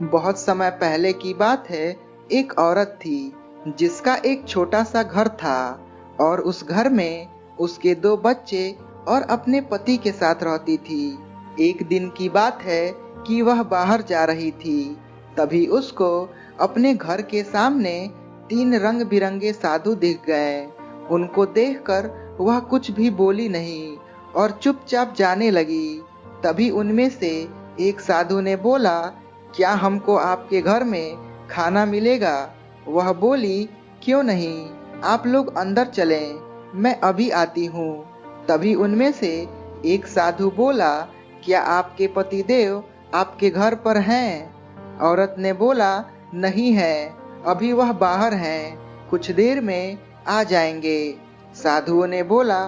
बहुत समय पहले की बात है। एक औरत थी जिसका एक छोटा सा घर था और उस घर में उसके 2 बच्चे और अपने पति के साथ रहती थी। एक दिन की बात है कि वह बाहर जा रही थी। तभी उसको अपने घर के सामने 3 रंग बिरंगे साधु दिख गए। उनको देखकर वह कुछ भी बोली नहीं और चुपचाप जाने लगी। तभी उनमें से एक साधु ने बोला, क्या हमको आपके घर में खाना मिलेगा? वह बोली, क्यों नहीं, आप लोग अंदर चलें, मैं अभी आती हूँ। तभी उनमें से एक साधु बोला, क्या आपके पतिदेव आपके घर पर हैं? औरत ने बोला, नहीं है, अभी वह बाहर हैं, कुछ देर में आ जाएंगे। साधुओं ने बोला,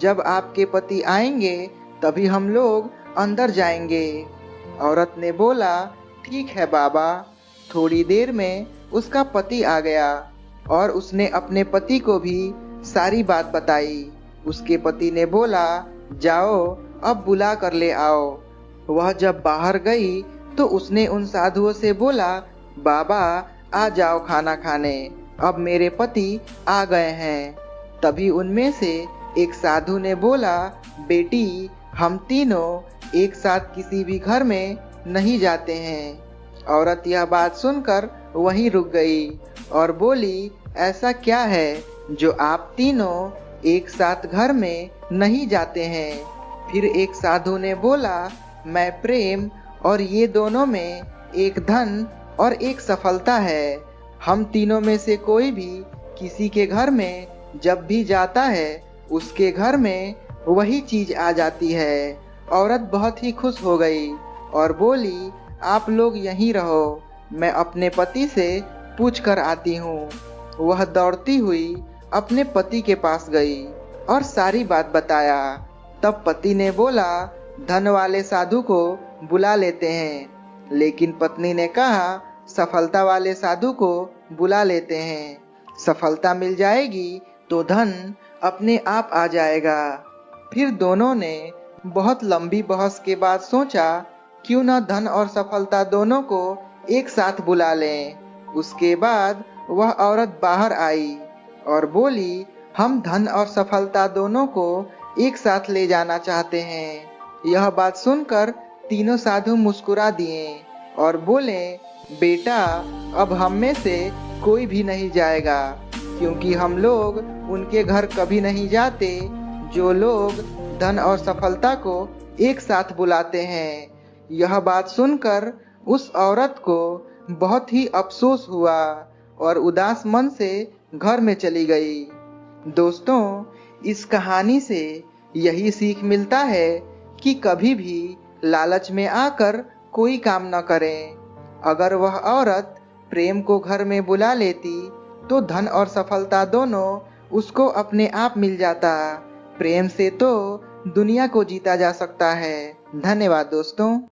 जब आपके पति आएंगे तभी हम लोग अंदर जाएंगे। औरत ने बोला, ठीक है बाबा। थोड़ी देर में उसका पति आ गया और उसने अपने पति को भी सारी बात बताई। उसके पति ने बोला, जाओ अब बुला कर ले आओ। वह जब बाहर गई तो उसने उन साधुओं से बोला, बाबा आ जाओ खाना खाने, अब मेरे पति आ गए हैं। तभी उनमें से एक साधु ने बोला, बेटी हम तीनों एक साथ किसी भी घर में नहीं जाते हैं। औरत यह बात सुनकर वहीं रुक गई और बोली, ऐसा क्या है जो आप तीनों एक साथ घर में नहीं जाते हैं? फिर एक साधु ने बोला, मैं प्रेम और ये दोनों में एक धन और एक सफलता है। हम तीनों में से कोई भी किसी के घर में जब भी जाता है उसके घर में वही चीज आ जाती है। औरत बहुत ही खुश हो गई और बोली, आप लोग यहीं रहो, मैं अपने पति से पूछ कर आती हूँ। वह दौड़ती हुई अपने पति के पास गई और सारी बात बताया। तब पति ने बोला, धन वाले साधु को बुला लेते हैं। लेकिन पत्नी ने कहा, सफलता वाले साधु को बुला लेते हैं, सफलता मिल जाएगी तो धन अपने आप आ जाएगा। फिर दोनों ने बहुत लंबी बहस के बाद सोचा, क्यों न धन और सफलता दोनों को एक साथ बुला लें। उसके बाद वह औरत बाहर आई और बोली, हम धन और सफलता दोनों को एक साथ ले जाना चाहते हैं। यह बात सुनकर तीनों साधु मुस्कुरा दिए और बोले, बेटा अब हम में से कोई भी नहीं जाएगा, क्योंकि हम लोग उनके घर कभी नहीं जाते जो लोग धन और सफलता को एक साथ बुलाते हैं। यह बात सुनकर उस औरत को बहुत ही अफसोस हुआ और उदास मन से घर में चली गई। दोस्तों, इस कहानी से यही सीख मिलता है कि कभी भी लालच में आकर कोई काम न करें। अगर वह औरत प्रेम को घर में बुला लेती तो धन और सफलता दोनों उसको अपने आप मिल जाता। प्रेम से तो दुनिया को जीता जा सकता है। धन्यवाद दोस्तों।